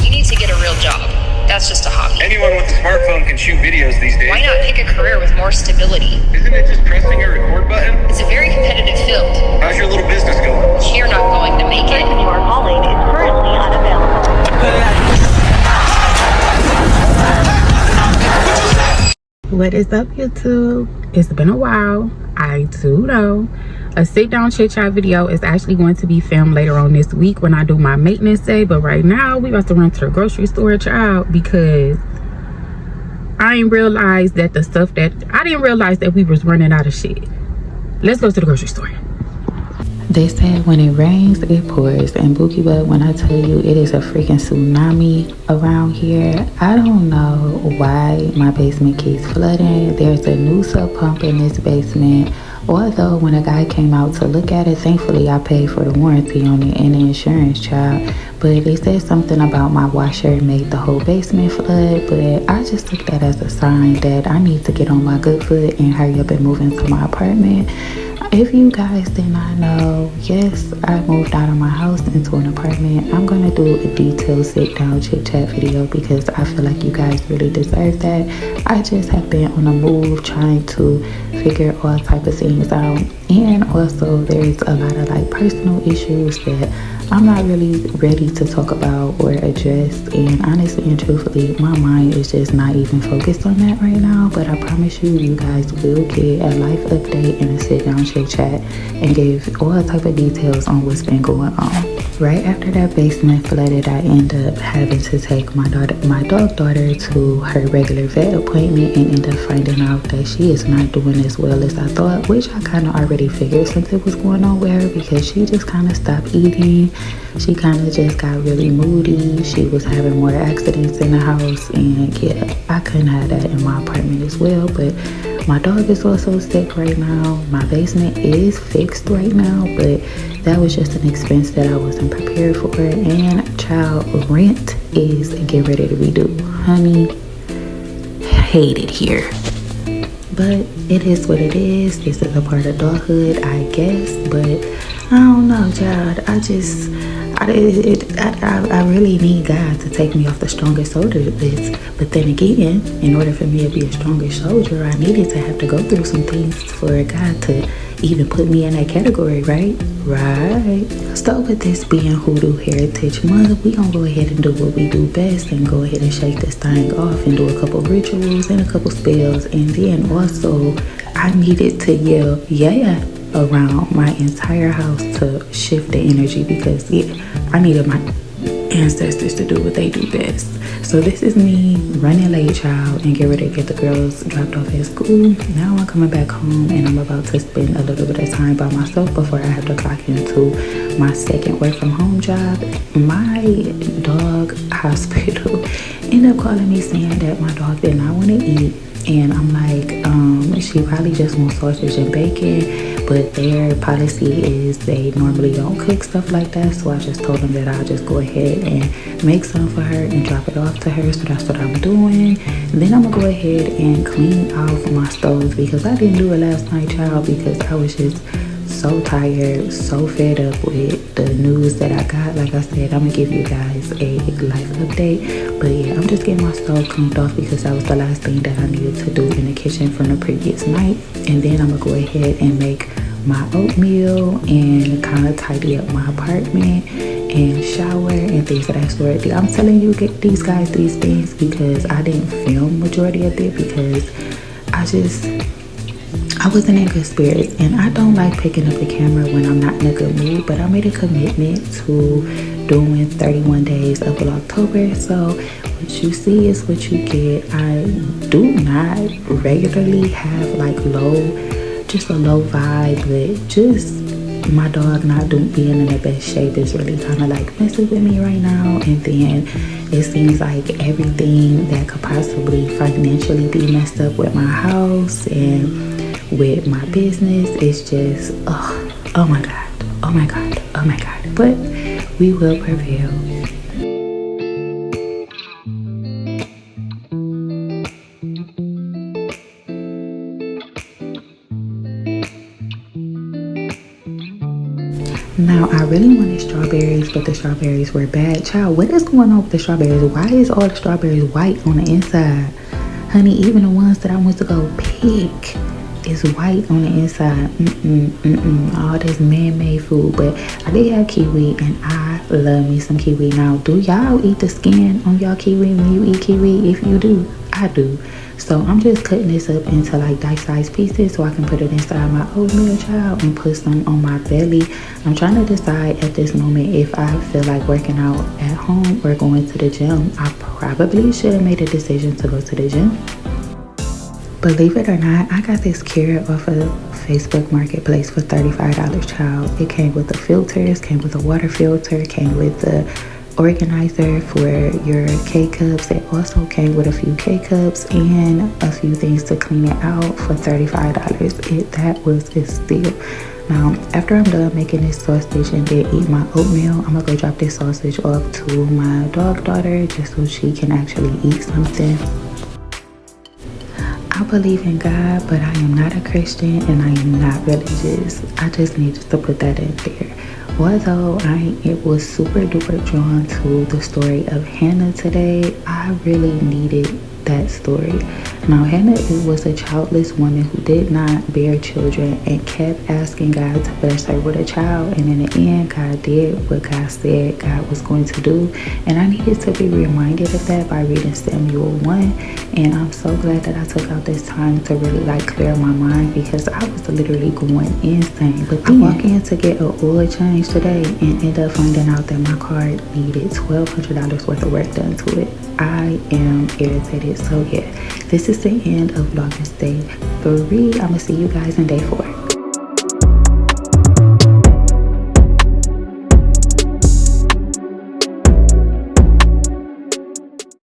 You need to get a real job. That's just a hobby. Anyone with a smartphone can shoot videos these days. Why not pick a career with more stability? Isn't it just pressing a record button? It's a very competitive field. How's your little business going? You're not going to make it. You are calling is currently unavailable. What is up, YouTube? It's been a while. I do know. A sit-down chit-chat video is actually going to be filmed later on this week when I do my maintenance day. But right now, we about to run to the grocery store, child, because I didn't realize that we was running out of shit. Let's go to the grocery store. They said when it rains, it pours. And BookieButt, when I tell you it is a freaking tsunami around here, I don't know why my basement keeps flooding. There's a new sub pump in this basement. Although when a guy came out to look at it, thankfully I paid for the warranty on it and the insurance, child. But they said something about my washer made the whole basement flood. But I just took that as a sign that I need to get on my good foot and hurry up and move into my apartment. If you guys did not know, yes, I moved out of my house into an apartment. I'm going to do a detailed sit-down chit-chat video because I feel like you guys really deserve that. I just have been on a move trying to figure all type of things out. And also, there's a lot of like personal issues that I'm not really ready to talk about or address. And honestly and truthfully, my mind is just not even focused on that right now. But I promise you, you guys will get a life update and a sit-down chit-chat and give all type of details on what's been going on. Right after that basement flooded, I end up having to take my dog daughter to her regular vet appointment and end up finding out that she is not doing as well as I thought, which I kind of already figured something was going on with her because she just kind of stopped eating. She kind of just got really moody. She was having more accidents in the house, and yeah, I couldn't have that in my apartment as well. But my dog is also sick right now. My basement is fixed right now, but that was just an expense that I wasn't prepared for. And child, rent is getting ready to be due. Honey, hate it here. But it is what it is. This is a part of doghood, I guess. But I don't know, child. I really need God to take me off the strongest soldier list. But then again, in order for me to be a stronger soldier, I needed to have to go through some things for God to even put me in that category, right? Right. So with this being Hoodoo Heritage Month, we gonna go ahead and do what we do best and go ahead and shake this thing off and do a couple rituals and a couple spells. And then also, I needed to yell yeah around my entire house to shift the energy because yeah, I needed my ancestors to do what they do best. So this is me running late, child, and get ready to get the girls dropped off at school. Now I'm coming back home and I'm about to spend a little bit of time by myself before I have to clock into my second work from home job. My dog hospital ended up calling me saying that my dog did not want to eat. And I'm like, she probably just wants sausage and bacon, but their policy is they normally don't cook stuff like that. So I just told them that I'll just go ahead and make some for her and drop it off to her. So that's what I'm doing. And then I'm gonna go ahead and clean off my stoves because I didn't do it last night, child, because I was just so tired, so fed up with the news that I got. Like I said, I'm gonna give you guys a life update, but yeah, I'm just getting my stove cleaned off because that was the last thing that I needed to do in the kitchen from the previous night. And then I'm gonna go ahead and make my oatmeal and kind of tidy up my apartment and shower and things of that sort. I'm telling you, get these guys these things because I didn't film majority of it because I wasn't in good spirits, and I don't like picking up the camera when I'm not in a good mood, but I made a commitment to doing 31 days of Vlogtober. So what you see is what you get. I do not regularly have like just a low vibe, but just my dog not being in the best shape is really kind of like messing with me right now. And then it seems like everything that could possibly financially be messed up with my house and with my business is just oh my god, but we will prevail. Now, I really wanted strawberries, but the strawberries were bad. Child, what is going on with the strawberries? Why is all the strawberries white on the inside? Honey, even the ones that I went to go pick is white on the inside. All this man-made food. But I did have kiwi, and I love me some kiwi. Now, do y'all eat the skin on y'all kiwi when you eat kiwi? If you do, I do. So I'm just cutting this up into like dice-sized pieces so I can put it inside my oatmeal, child, and put some on my belly. I'm trying to decide at this moment if I feel like working out at home or going to the gym. I probably should have made a decision to go to the gym. Believe it or not, I got this carrot off of Facebook Marketplace for $35, child. It came with the filters, came with a water filter, came with the organizer for your K-cups. It also came with a few K-cups and a few things to clean it out for $35. That was a steal. Now, after I'm done making this sausage and then eat my oatmeal, I'm gonna go drop this sausage off to my dog daughter just so she can actually eat something. I believe in God, but I am not a Christian and I am not religious. I just needed to put that in there. Although it was super duper drawn to the story of Hannah today, I really needed that story. Now, Hannah was a childless woman who did not bear children and kept asking God to bless her with a child. And in the end, God did what God said God was going to do. And I needed to be reminded of that by reading Samuel 1. And I'm so glad that I took out this time to really like clear my mind, because I was literally going insane. But then I walked in to get an oil change today and ended up finding out that my car needed $1,200 worth of work done to it. I am irritated. So yeah, this is the end of Vlogmas Day 3. I'm gonna see you guys in day 4.